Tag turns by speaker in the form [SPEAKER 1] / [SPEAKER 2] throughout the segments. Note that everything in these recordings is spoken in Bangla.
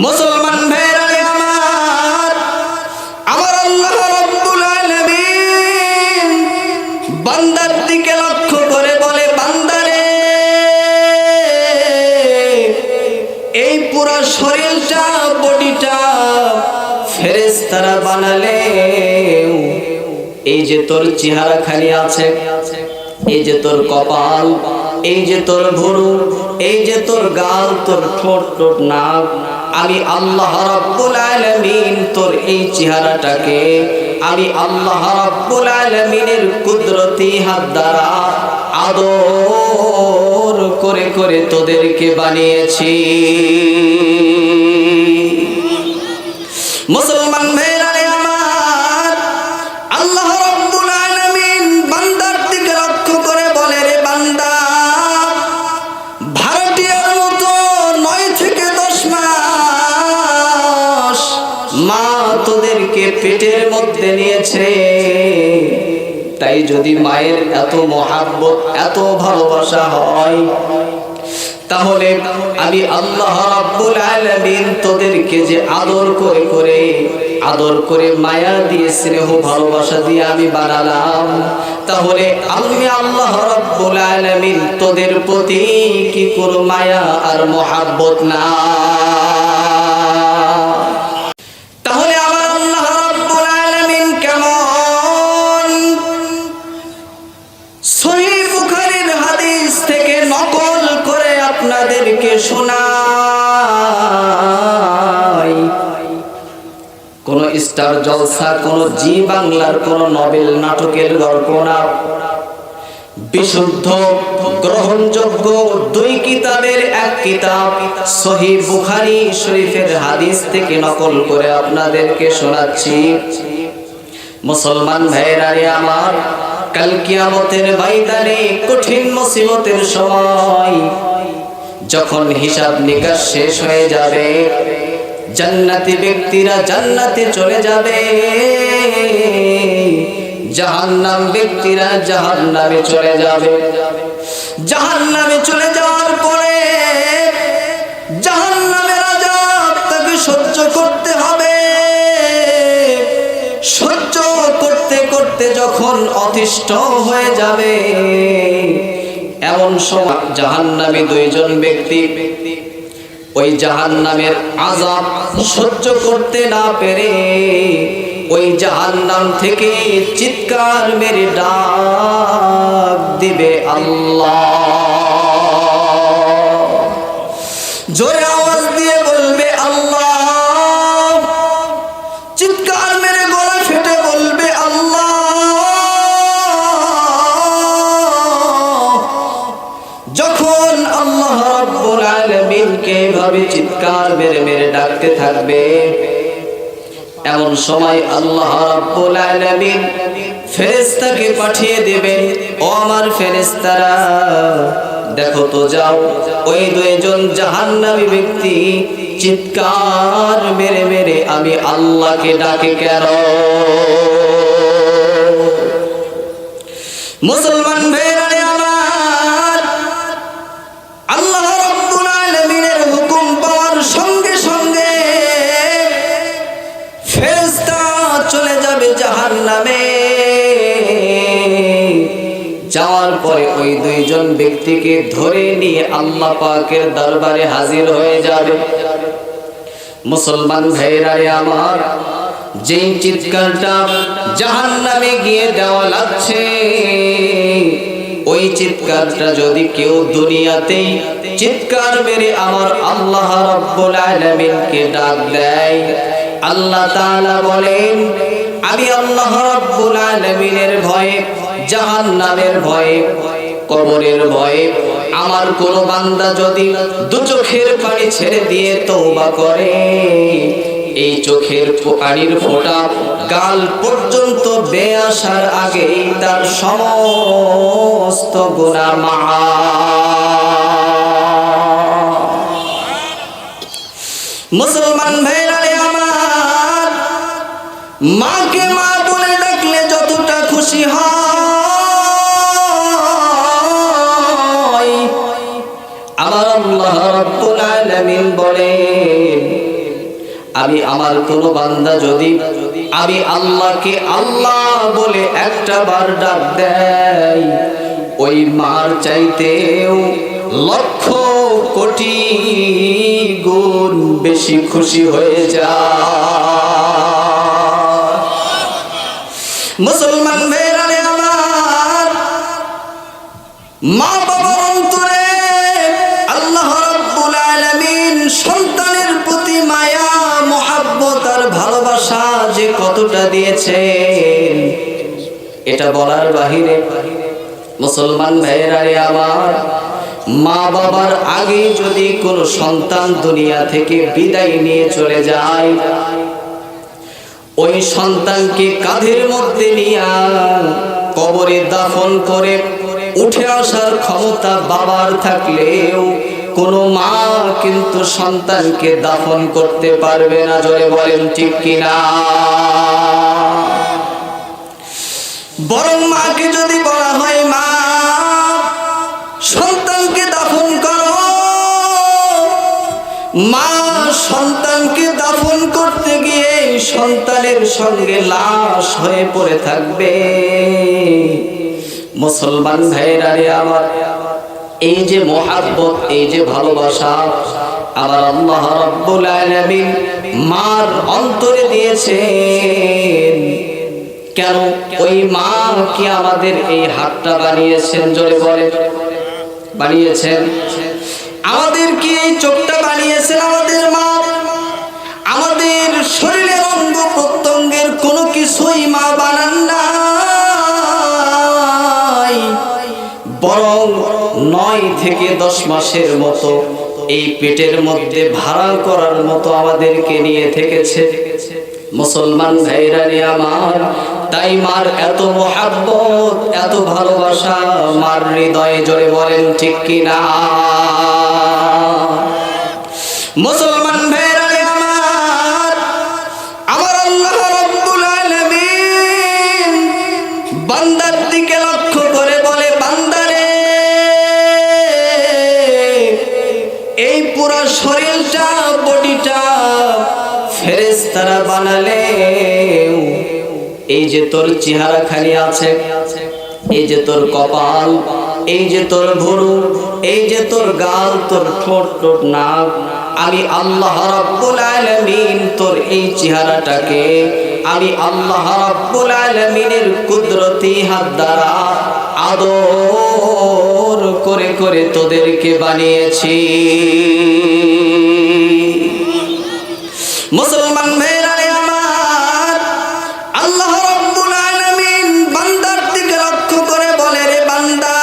[SPEAKER 1] মুসলমান ভাইরা আমার, আমার আল্লাহ রাব্বুল আলামিন বান্দার দিকে লক্ষ্য করে বলে, বান্দারে এই পুরো শরীরটা, বডিটা ফেরেশতারা বানালে, এই যে তোর চেহারাখানি আছে, এই যে তোর কপাল, এই যে তোর ভুরু, এই যে তোর গাল, তোর ঠোঁট ঠোঁট নাক, আমি আল্লাহ রাব্বুল আলামিন তোর এই চেহারাটাকে আমি আল্লাহ রাব্বুল আলামিনের কুদরতি হাত দ্বারা আদর করে করে তোদেরকে বানিয়েছি। মুসলমান ভাইরা আমার, আল্লাহ রাব্বুল আলামিন বান্দার দিকে লক্ষ্য করে বলে, রে বান্দা, ভাড়াটিয়ার মতো 9 থেকে 10 মাস মা তোদেরকে পেটের মধ্যে নিয়েছে। তাই যদি মায়ের এত মহাব্বত, এত ভালোবাসা হয়, তাহলে আমি আল্লাহ রাব্বুল আলামিন তোদেরকে যে আদর করে মায়া দিয়ে, স্নেহ ভালোবাসা দিয়ে আমি বানালাম, তাহলে আমি আল্লাহ রাব্বুল আলামিন তোদের প্রতি কি কোনো মায়া আর মহাব্বত না? তাহলে আমার আল্লাহ রাব্বুল আলামিন কেমন? সহিহ বুখারীর হাদিস থেকে নকল করে আপনাদেরকে শোনাই। কোন স্টার জলসা, কোন জি বাংলার কোন নবেল নাটকের গল্প না, বিশুদ্ধ গ্রহণযোগ্য 2 কিতাবের এক কিতাব সহিহ বুখারী শরীফের হাদিস থেকে নকল করে আপনাদেরকে শোনাচ্ছি। মুসলমান ভাইরা আমার, কাল কিয়ামতের ময়দানে কঠিন মুসিবতের সময় যখন হিসাব নিকাশ শেষ হয়ে যাবে, জান্নাতি ব্যক্তিরা জান্নাতে চলে যাবে, জাহান্নাম ব্যক্তিরা জাহান্নামে চলে যাবে। জাহান্নামে চলে যাওয়ার পরে জাহান্নামের আযাব তাকে সহ্য করতে হবে। সহ্য করতে করতে যখন অতিষ্ঠ হয়ে যাবে, এমন সময় জাহান্নামী 2 জন ব্যক্তি ওই জাহান্নামের আযাব সহ্য করতে না পেরে ওই জাহান্নাম থেকে চিৎকার মেরে ডাক দিবে, আল্লাহ। জোরে আওয়াজ দিয়ে বলবে আল্লাহ, চিৎকার মেরে গলা ফেটে বলবে আল্লাহ। যখন আল্লাহ রাব্বুল আলামিনকে এভাবে চিৎকার মেরে মেরে ডাকতে থাকবে, এমন সময় আল্লাহ রাব্বুল আলামিন ফেরেশতাকে পাঠিয়ে দিবেন, ও আমার ফেরেশতারা, দেখো তো যাও, ওই 2 জন জাহান্নামী ব্যক্তি চিৎকার মেরে মেরে আমি আল্লাহকে ডাকে কেন? মুসলমান ভাইরা আমার, আল্লাহ রাব্বুল আলামিনের হুকুম পাওয়ার সঙ্গে সঙ্গে ফেরেশতা চলে যাবে জাহান্নামে। যাওয়ার পরে ওই 2 জন ব্যক্তিকে ধরে নিয়ে আল্লাহ পাকের দরবারে হাজির হয়ে যাবে। মুসলমান ভাইরা আমার, যেই চিৎকারটা জাহান্নামে গিয়ে দেওয়া লাগছে, ওই চিৎকারটা যদি কেউ দুনিয়াতেই চিৎকার মেরে আমার আল্লাহ রাব্বুল আলামিনকে ডাক দেয়, আল্লাহ তাআলা বলেন, আমি আল্লাহ রাব্বুল আলামিনের ভয়ে, জাহান্নামের ভয়ে, কবরের ভয়ে আমার কোন বান্দা যদি 2 চোখের পানি ছেড়ে দিয়ে তওবা করে, এই চোখের পানির ফোঁটা গাল পর্যন্ত বেয়ে আসার আগেই তার সমস্ত গুনাহ মাফ। মুসলমান ভাইরা আমার, মাকে মা বলে ডাকলে যতটা খুশি হয়, আমার আল্লাহ রাব্বুল আলামিন বলেন, আমি আমার কোন বান্দা যদি আমি আল্লাহকে আল্লাহ বলে একটা বার ডাক দেয়, ওই মার চাইতেও লক্ষ কোটি গুণ বেশি খুশি হয়ে যায়। মুসলমান ভাইরা আমার, মা বাবার অন্তরে আল্লাহ রাব্বুল আলামিন সন্তানের প্রতি মায়া মহব্বত আর ভালোবাসা যে কতটা দিয়েছেন এটা বলার বাহিরে। মুসলমান ভাইরা আমার, মা বাবার আগে যদি কোনো সন্তান দুনিয়া থেকে বিদায় নিয়ে চলে যায়, ওই সন্তানকে কাঁধের মধ্যে নিয়ে কবরে দাফন করে উঠে আসার ক্ষমতা বাবার থাকলেও কোনো মা কিন্তু সন্তানকে দাফন করতে পারবে না। জোরে বলেন ঠিক কিনা? বরং মাকে যদি বলা হয়, মা সন্তানকে দাফন করো, মা সন্তানকে দাফন করতে গিয়ে সন্তানের সঙ্গে লাশ হয়ে পড়ে থাকবে। মুসলমান ভাইরা আমার, এই যে মহব্বত, এই যে ভালোবাসা আমার আল্লাহ রাব্বুল আলামিন মার অন্তরে দিয়েছেন। কেন? ওই মা কি আমাদের এই হাতটা বানিয়েছেন? জোরে বলে বানিয়েছেন। আমাদের কি এই চোখটা বানিয়েছেন আমাদের মা? আমাদের শরীরের অঙ্গ প্রত্যঙ্গের কোনো কিছুই মা বানান নাই, বরং 9 থেকে 10 মাসের মতো এই পেটের মধ্যে ভাড়া করার মতো আমাদেরকে নিয়ে থেকেছে। মুসলমান ভাইরা আমার, তাই মার এত মহব্বত, এত ভালোবাসা মার হৃদয়ে। জোরে বলেন ঠিক কিনা? মুসলমান ভাইরা আমার, আমার আল্লাহ রাব্বুল আলামিন বান্দার দিকে লক্ষ্য করে বলে, বান্দারে এই পুরো শরীরটা, বডিটা ফেরেশতারা বানালে এই যে তোর চেহারা খালি আছে, এই যে তোর কপাল, এই যে তোর ভুরু, এই যে তোর গাল, তোর ঠোঁট, তোর নাক, আমি আল্লাহ রাব্বুল আলামিন তোর এই চেহারাটাকে আমি আল্লাহ রাব্বুল আলামিনের কুদরতি হাত দ্বারা আদর করে করে তোদেরকে বানিয়েছি। মুসলমান ভাইরা আমার, আল্লাহ রাব্বুল আলামিন বান্দার দিকে লক্ষ্য করে বলে, রে বান্দা,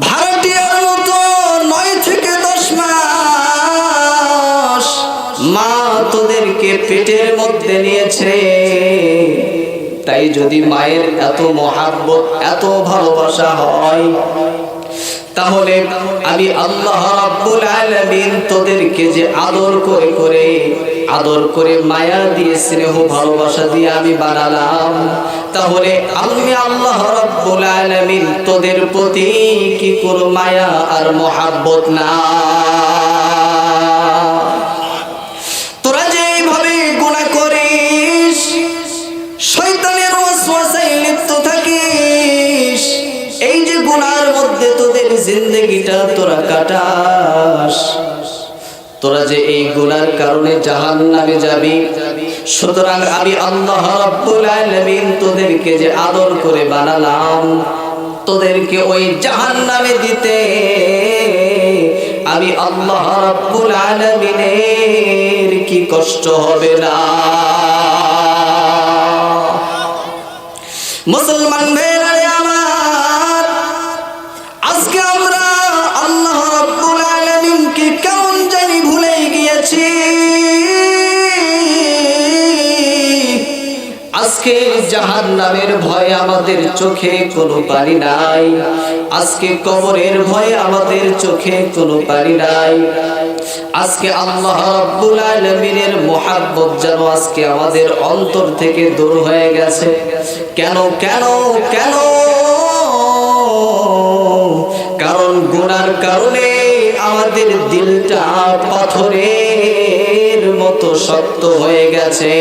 [SPEAKER 1] ভাড়াটিয়ার মতো 9 থেকে 10 মাস মা তোদেরকে পেটের মধ্যে নিয়েছে। তাই যদি মায়ের এত মহব্বত, এত ভালোবাসা হয়, তাহলে আমি আল্লাহ রাব্বুল আলামিন তোদেরকে যে আদর করে মায়া দিয়ে, স্নেহ ভালোবাসা দিয়ে আমি বানালাম, তাহলে আমি আল্লাহ রাব্বুল আলামিন তোদের প্রতি কি কোনো মায়া আর মহব্বত না? তোরা যে এইভাবে গুনাহ করিস, শয়তানের ওয়াসওয়াসায় লিপ্ত থাকিস, এই যে গুনার মধ্যে তোদের জিন্দেগিটা তোরা কাটাস, তোরা যে এই গুনার কারণে জাহান্নামে যাবি, সুতরাং আমি আল্লাহ রাব্বুল আলামিন তোদেরকে যে আদর করে বানালাম, তোদেরকে ওই জাহান্নামে দিতে আমি আল্লাহ রাব্বুল আলামিনের কি কষ্ট হবে না? মুসলমান ভাইরা আমার, আজকে আমরা আল্লাহ রাব্বুল আলামিনকে কেমন জানি ভুলে গিয়েছি। আজকে জাহান্নামের ভয় আমাদের চোখে কোনো পানি নাই, আজকে কবরের ভয় আমাদের চোখে কোনো পানি নাই। আজকে আল্লাহ রাব্বুল আলামিনের মহব্বত যেন আজকে আমাদের অন্তর থেকে দূর হয়ে গেছে। কেন কেন কেন? কারণ গুনার কারণে আমাদের দিলটা পাথরের মতো শক্ত হয়ে গেছে।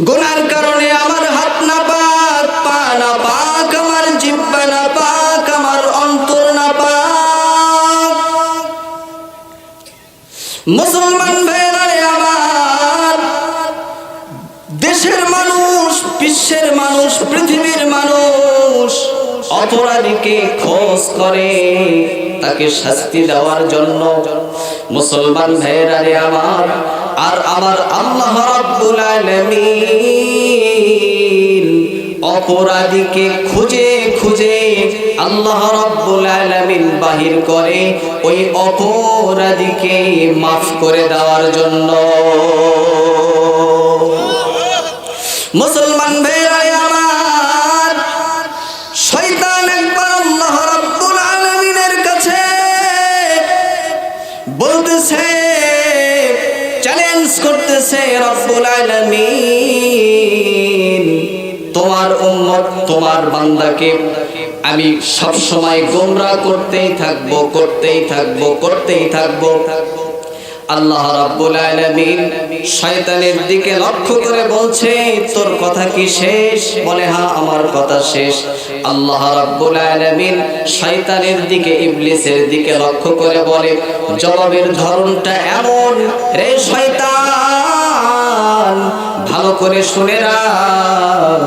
[SPEAKER 1] গুনার কারণে আমার হাত না পাক, পা না পাক, আমার জিহ্বা না পাক, আমার অন্তর না পাক। মুসলমান ভাইরা আমার, দেশের মানুষ, বিশ্বের মানুষ, পৃথিবীর মানুষ অপরাধীকে খোঁজ করে তাকে শাস্তি দেওয়ার জন্য। মুসলমান ভাইরা আমার, আর আমার আল্লাহ রাব্বুল আলামিন অপরাধীকে খুঁজে খুঁজে আল্লাহ রাব্বুল আলামিন বাহির করে ওই অপরাধীকে মাফ করে দেওয়ার জন্য। মুসলমান ভাইরা আমার, শয়তান একবার আল্লাহ রাব্বুল আলামিনের কাছে বলতেছে, চ্যালেঞ্জ করতেছে, রব্বুল আলামিন তোমার উম্মত, তোমার বান্দাকে আমি সব সময় গোমরাহ করতেই থাকবো, করতেই থাকবো, করতেই থাকবো। আল্লাহ রাব্বুল আলামিন শয়তানের দিকে লক্ষ্য করে বলছে, তোর কথা কি শেষ? বলে হ্যাঁ, আমার কথা শেষ। আল্লাহ রাব্বুল আলামিন শয়তানের দিকে, ইবলিসের দিকে লক্ষ্য করে বলে, জবাবের ধরনটা এমন, রে শয়তান ভালো করে শুনে রাখ,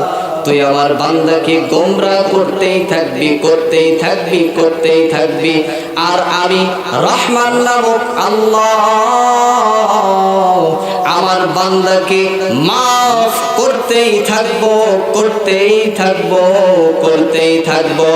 [SPEAKER 1] তুই আমার বান্দাকে গোমরাহ করতেই থাকবি, করতেই থাকবি, করতেই থাকবি, আর আমি রহমান নামক আল্লাহ আমার বান্দাকে মাফ করতেই থাকবো, করতেই থাকবো, করতেই থাকবো।